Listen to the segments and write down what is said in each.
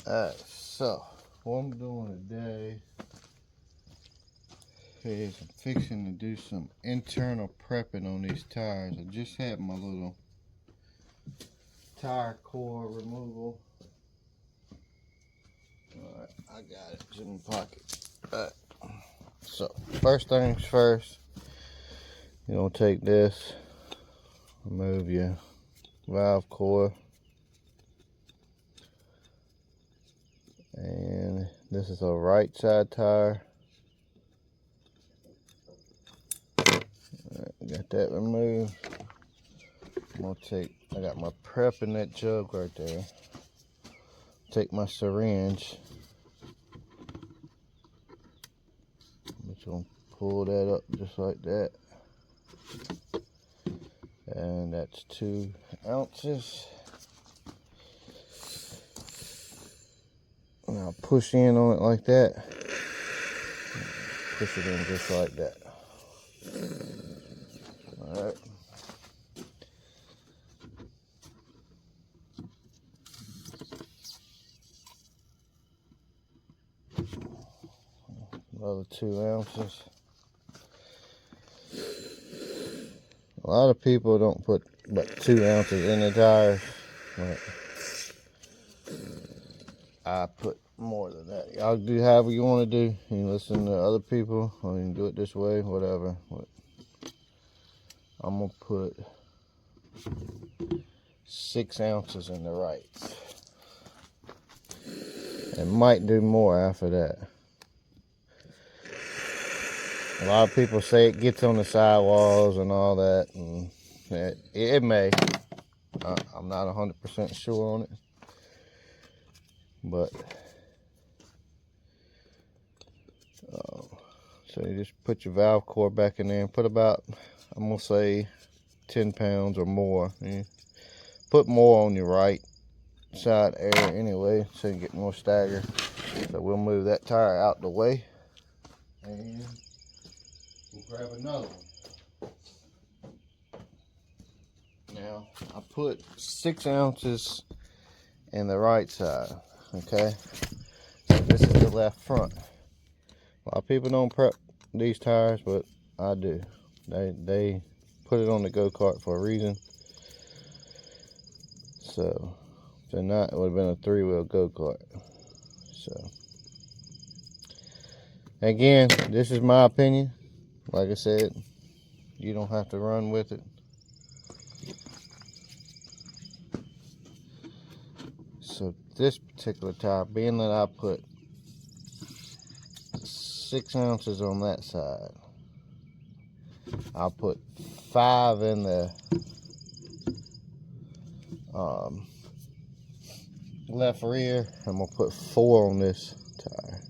Alright, so what I'm doing today is I'm fixing to do some internal prepping on these tires. I just had my little tire core removal. Alright, I got it. It's in my pocket. Alright, so first things first, you're going to take this, remove your valve core. And this is a right side tire. Alright, got that removed. I'm gonna take, I got my prep in that jug right there. Take my syringe. I'm just gonna pull that up just like that. And that's 2 ounces. And I'll push in on it like that. Push it in just like that. Alright. Another 2 ounces. A lot of people don't put but 2 ounces in the tires, but I put more than that. Y'all do however you want to do. You can listen to other people, or you can do it this way, whatever. But I'm gonna put 6 ounces in the right. And might do more after that. A lot of people say it gets on the sidewalls and all that, and it may. I'm not 100% sure on it, but so you just put your valve core back in there and put about, I'm gonna say 10 pounds or more. You put more on your right side area anyway, so you get more stagger. So we'll move that tire out the way and we'll grab another one. Now I put 6 ounces in the right side, okay? So this is the left front. A lot of people don't prep these tires, but I do. They put it on the go-kart for a reason. So if they're not, it would have been a 3-wheel go-kart. So again, this is my opinion. Like I said, you don't have to run with it. So this particular tire, being that I put 6 ounces on that side, I'll put 5 in the left rear. I'm gonna put 4 on this tire,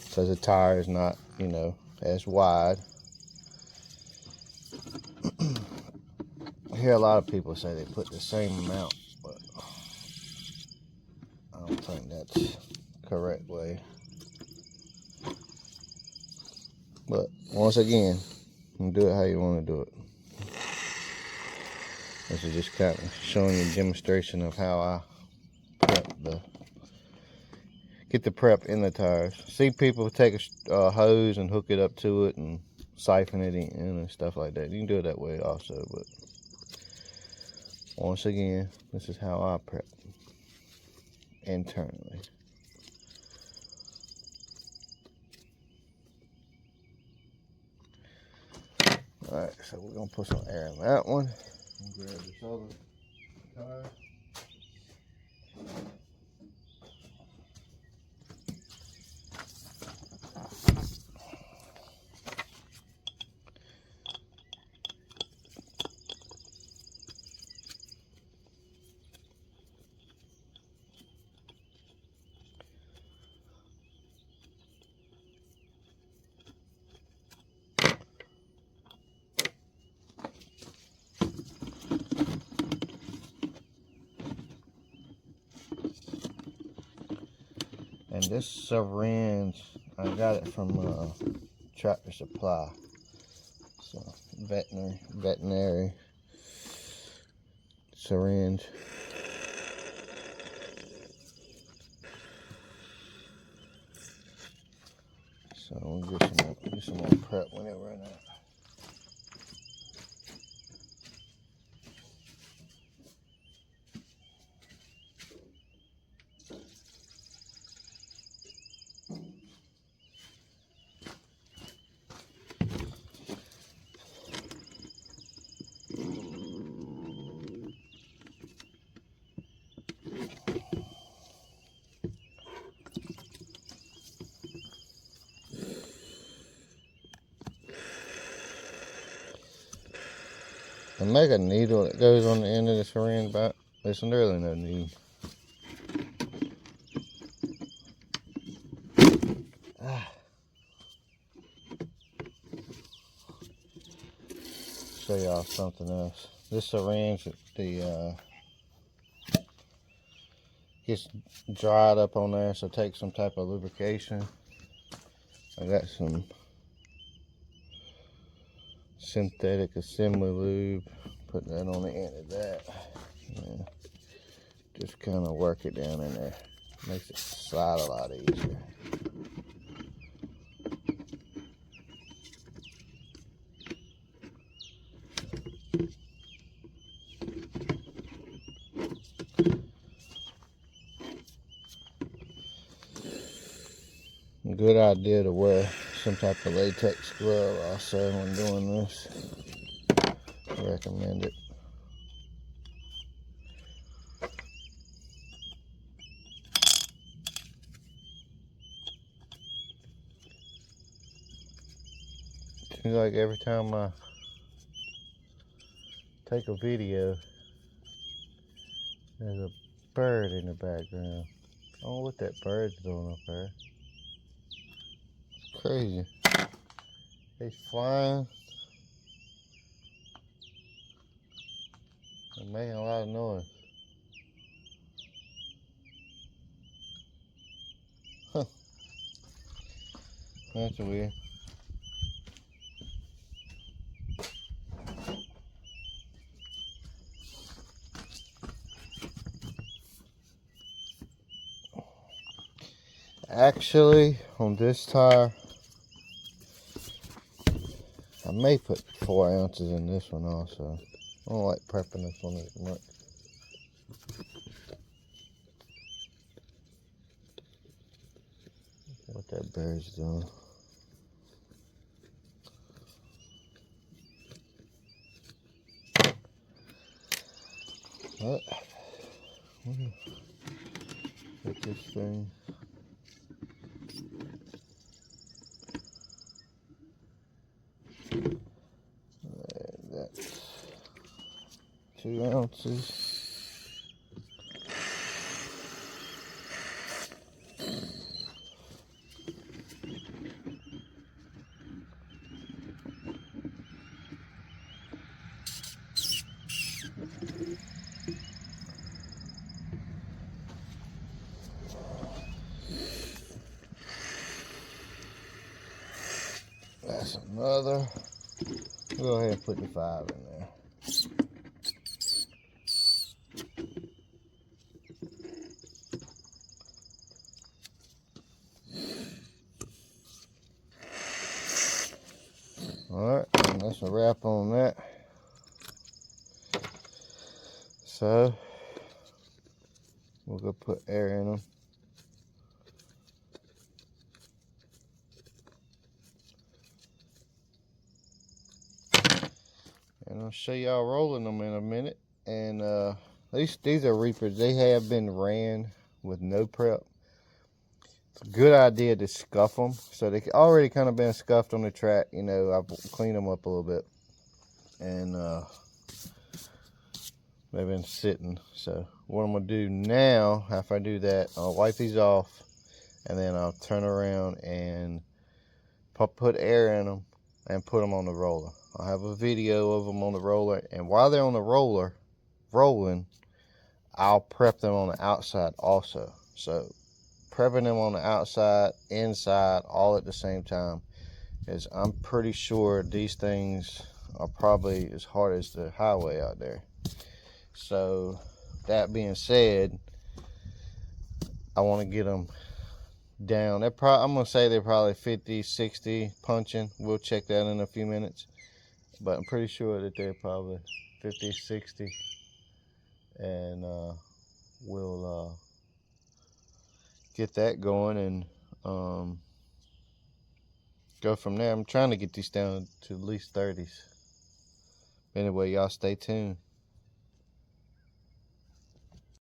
because the tire is not, you know, as wide. I hear a lot of people say they put the same amount, but I don't think that's the correct way. But once again, you can do it how you want to do it. This is just kind of showing you a demonstration of how I prep get the prep in the tires. See people take a hose and hook it up to it and siphon it in and stuff like that. You can do it that way also, but once again, this is how I prep internally. Alright, so we're gonna put some air in that one. And grab this other tire. And this syringe, I got it from Tractor Supply. So veterinary syringe. So we'll get some more prep when it run out. I make a needle that goes on the end of the syringe, but there's really no need. Show y'all something else. This syringe, gets dried up on there, so take some type of lubrication. I got some synthetic assembly lube. Put that on the end of that. Yeah. Just kind of work it down in there. Makes it slide a lot easier. Good idea to wear some type of latex glove also when doing this. I recommend it. Seems like every time I take a video, there's a bird in the background. I don't know what that bird's doing up there. It's crazy. He's flying and making a lot of noise. Huh. That's weird. Actually, on this tire, I may put 4 ounces in this one also. I don't like prepping this one as much. What that bird's doing. What? Put this thing. That's 2 ounces. That's another. Go ahead and put the 5 in there. Alright, and that's a wrap on that. So, we'll go put air in them. And I'll show y'all rolling them in a minute. And these are reapers. They have been ran with no prep. It's a good idea to scuff them. So they already kind of been scuffed on the track. You know, I've cleaned them up a little bit. And they've been sitting. So what I'm going to do now, after I do that, I'll wipe these off. And then I'll turn around and put air in them and put them on the roller. I'll have a video of them on the roller, and while they're on the roller rolling, I'll prep them on the outside also. So prepping them on the outside, inside, all at the same time, is I'm pretty sure these things are probably as hard as the highway out there. So that being said, I want to get them down. I'm gonna say they're probably 50, 60 punching. We'll check that in a few minutes, but I'm pretty sure that they're probably 50, 60, and we'll get that going and go from there. I'm trying to get these down to at least 30s. Anyway, y'all stay tuned.